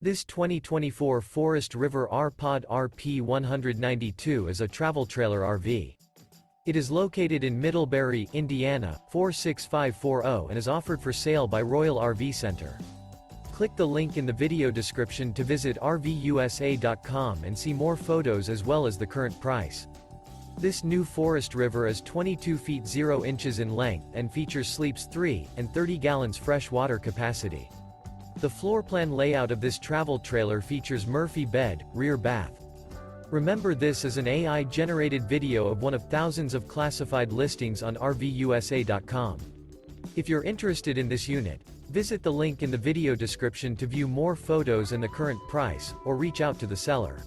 This 2024 Forest River R-Pod RP192 is a travel trailer RV. It is located in Middlebury, Indiana, 46540 and is offered for sale by Royal RV Center. Click the link in the video description to visit RVUSA.com and see more photos as well as the current price. This new Forest River is 22 feet 0 inches in length and features sleeps 3 and 30 gallons fresh water capacity. The floor plan layout of this travel trailer features Murphy bed, rear bath. Remember, this is an AI-generated video of one of thousands of classified listings on RVUSA.com. If you're interested in this unit, visit the link in the video description to view more photos and the current price, or reach out to the seller.